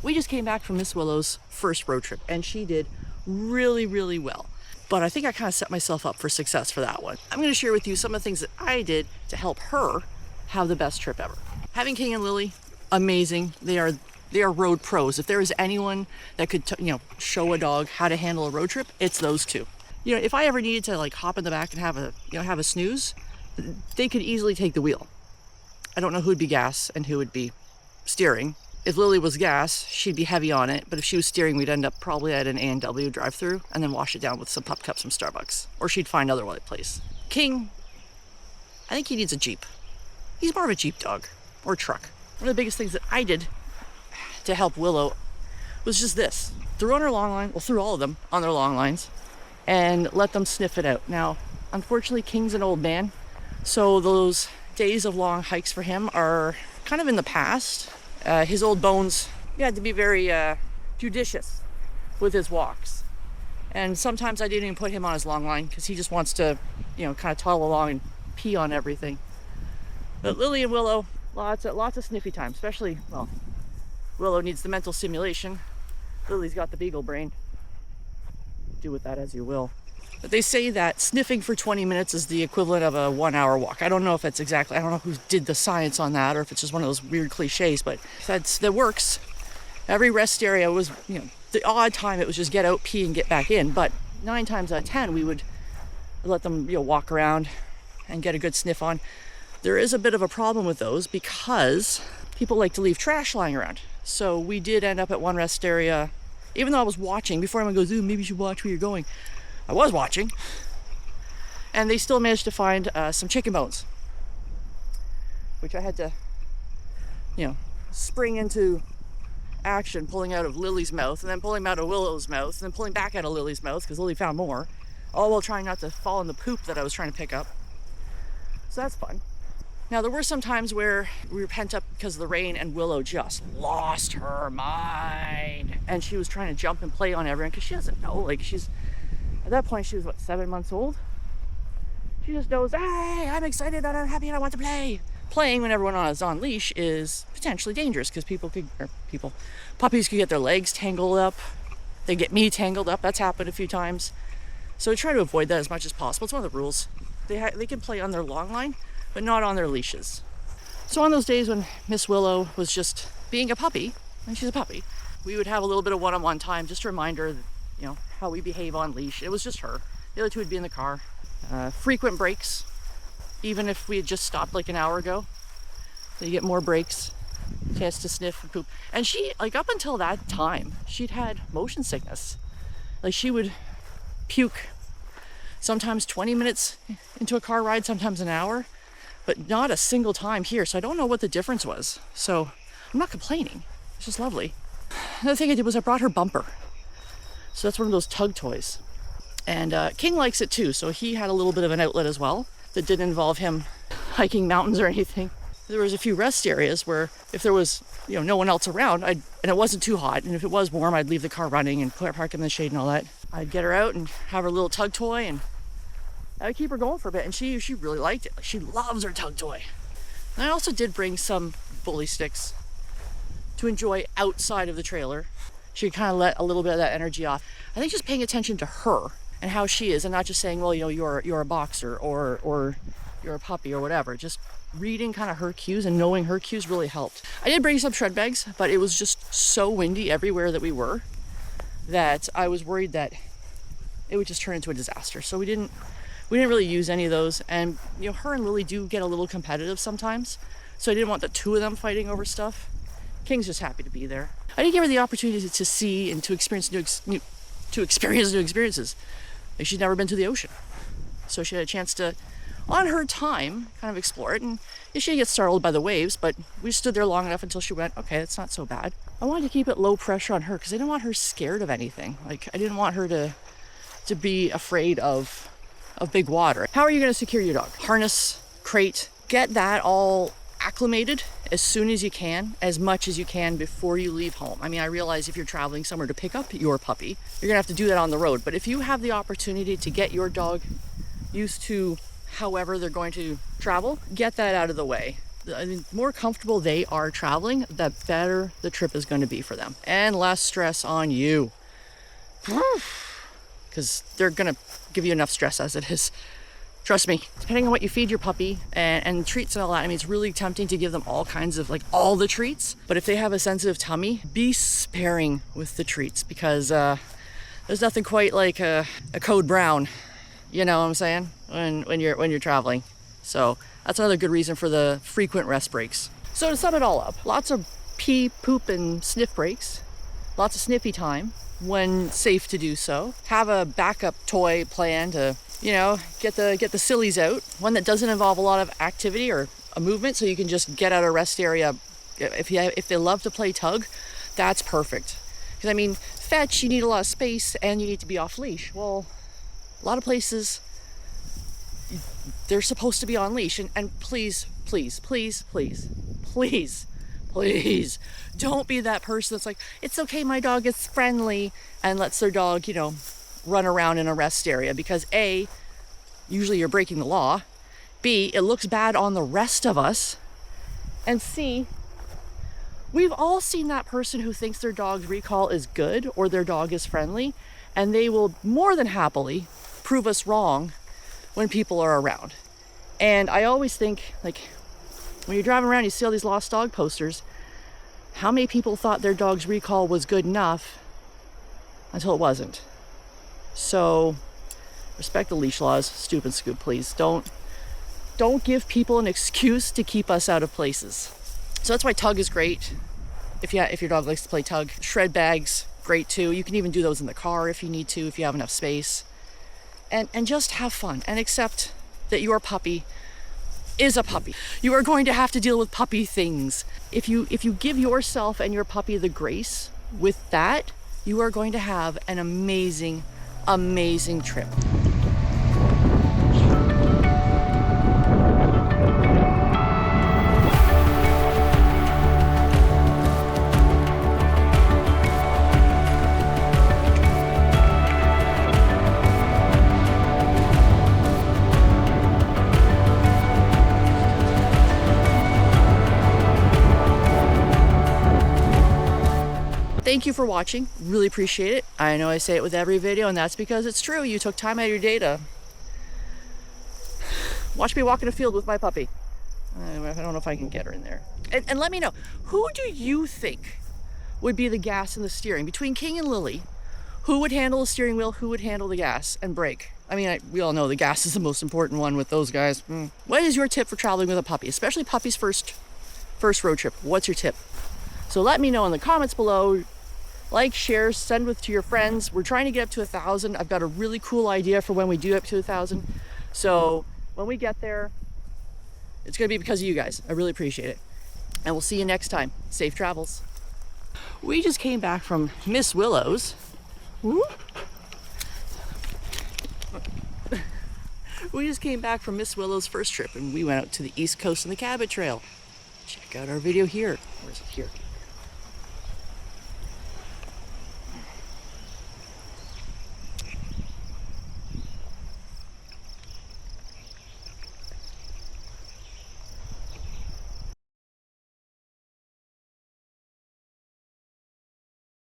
We just came back from Miss Willow's first road trip and she did really, really well. But I think I kind of set myself up for success for that one. I'm going to share with you some of the things that I did to help her have the best trip ever. Having King and Lily, amazing. They are road pros. If there is anyone that could, show a dog how to handle a road trip, it's those two. If I ever needed to like hop in the back and have a snooze, they could easily take the wheel. I don't know who would be gas and who would be steering. If Lily was gas, she'd be heavy on it, but if she was steering, we'd end up probably at an A&W drive-thru and then wash it down with some pup cups from Starbucks, or she'd find other place. King, I think he needs a Jeep. He's more of a Jeep dog or truck. One of the biggest things that I did to help Willow was just this. Threw on her long line, threw all of them on their long lines and let them sniff it out. Now, unfortunately, King's an old man, so those days of long hikes for him are kind of in the past. His old bones, he had to be very judicious with his walks. And sometimes I didn't even put him on his long line because he just wants to, kind of toddle along and pee on everything. But Lily and Willow, lots of sniffy time, especially, Willow needs the mental stimulation. Lily's got the beagle brain. Do with that as you will. But they say that sniffing for 20 minutes is the equivalent of a 1-hour walk. I don't know if it's exactly, I don't know who did the science on that or if it's just one of those weird cliches, but that works. Every rest area was, the odd time it was just get out, pee, and get back in. But 9 times out of 10, we would let them, walk around and get a good sniff on. There is a bit of a problem with those because people like to leave trash lying around. So we did end up at one rest area, even though I was watching, before anyone goes, ooh, maybe you should watch where you're going. I was watching, and they still managed to find some chicken bones, which I had to, spring into action, pulling out of Lily's mouth, and then pulling out of Willow's mouth, and then pulling back out of Lily's mouth, because Lily found more, all while trying not to fall in the poop that I was trying to pick up. So that's fun. Now, there were some times where we were pent up because of the rain, and Willow just lost her mind, and she was trying to jump and play on everyone, because she doesn't know, at that point, she was, 7 months old? She just knows, hey, I'm excited and I'm happy and I want to play. Playing when everyone is on leash is potentially dangerous because puppies could get their legs tangled up. They get me tangled up. That's happened a few times. So we try to avoid that as much as possible. It's one of the rules. They can play on their long line, but not on their leashes. So on those days when Miss Willow was just being a puppy, and she's a puppy, we would have a little bit of one-on-one time just to remind her that, how we behave on leash. It was just her. The other two would be in the car. Frequent breaks, even if we had just stopped like an hour ago. So you get more breaks, chance to sniff and poop. And she, up until that time, she'd had motion sickness. She would puke sometimes 20 minutes into a car ride, sometimes an hour, but not a single time here. So I don't know what the difference was. So I'm not complaining. It's just lovely. Another thing I did was I brought her Bumper. So that's one of those tug toys. And King likes it too, so he had a little bit of an outlet as well that didn't involve him hiking mountains or anything. There was a few rest areas where if there was, no one else around, and it wasn't too hot, and if it was warm, I'd leave the car running and park in the shade and all that. I'd get her out and have her little tug toy, and I'd keep her going for a bit, and she really liked it. She loves her tug toy. And I also did bring some bully sticks to enjoy outside of the trailer. She could kind of let a little bit of that energy off. I think just paying attention to her and how she is, and not just saying, well, you're a boxer or you're a puppy or whatever. Just reading kind of her cues and knowing her cues really helped. I did bring some shred bags, but it was just so windy everywhere that we were that I was worried that it would just turn into a disaster. So we didn't really use any of those. And her and Lily do get a little competitive sometimes, so I didn't want the two of them fighting over stuff. King's just happy to be there. I did give her the opportunity to see and to experience new experiences. She's never been to the ocean, so she had a chance to, on her time, kind of explore it. And she gets startled by the waves, but we stood there long enough until she went, okay, that's not so bad. I wanted to keep it low pressure on her because I didn't want her scared of anything. I didn't want her to be afraid of big water. How are you going to secure your dog? Harness, crate, get that all acclimated as soon as you can, as much as you can before you leave home. I mean, I realize if you're traveling somewhere to pick up your puppy, you're gonna have to do that on the road. But if you have the opportunity to get your dog used to however they're going to travel, get that out of the way. the more comfortable they are traveling, the better the trip is going to be for them. And less stress on you. Because they're going to give you enough stress as it is. Trust me, depending on what you feed your puppy and treats and all that, I mean, it's really tempting to give them all kinds of, like, all the treats. But if they have a sensitive tummy, be sparing with the treats, because there's nothing quite like a code brown, you know what I'm saying, when you're traveling. So that's another good reason for the frequent rest breaks. So to sum it all up, lots of pee, poop, and sniff breaks, lots of sniffy time when safe to do so. Have a backup toy plan to, you know, get the sillies out, one that doesn't involve a lot of activity or a movement, so you can just get out of rest area. If they love to play tug, that's perfect. Because I mean, fetch, you need a lot of space and you need to be off leash. Well, a lot of places, they're supposed to be on leash, and please, please, please, please, please, please don't be that person that's like, it's okay, my dog is friendly, and lets their dog, you know, run around in a rest area, because A, usually you're breaking the law, B, it looks bad on the rest of us, and C, we've all seen that person who thinks their dog's recall is good or their dog is friendly, and they will more than happily prove us wrong when people are around. And I always think, like, when you're driving around, you see all these lost dog posters, how many people thought their dog's recall was good enough until it wasn't? So respect the leash laws. Stupid Scoop, please don't give people an excuse to keep us out of places. So that's why tug is great. If your dog likes to play tug, shred bags, great too. You can even do those in the car if you need to, if you have enough space. And just have fun and accept that your puppy is a puppy. You are going to have to deal with puppy things. If you give yourself and your puppy the grace with that, you are going to have an amazing trip. Thank you for watching. Really appreciate it. I know I say it with every video, and that's because it's true. You took time out of your day to watch me walk in a field with my puppy. I don't know if I can get her in there. And let me know, who do you think would be the gas and the steering? Between King and Lily, who would handle the steering wheel? Who would handle the gas and brake? I mean, we all know the gas is the most important one with those guys. What is your tip for traveling with a puppy, especially puppy's first road trip? What's your tip? So let me know in the comments below. Like, share, send with to your friends. We're trying to get up to 1,000. I've got a really cool idea for when we do up to 1,000. So when we get there, it's gonna be because of you guys. I really appreciate it. And we'll see you next time. Safe travels. We just came back from Miss Willow's. Woo. We just came back from Miss Willow's first trip, and we went out to the East Coast on the Cabot Trail. Check out our video here. Where's it here?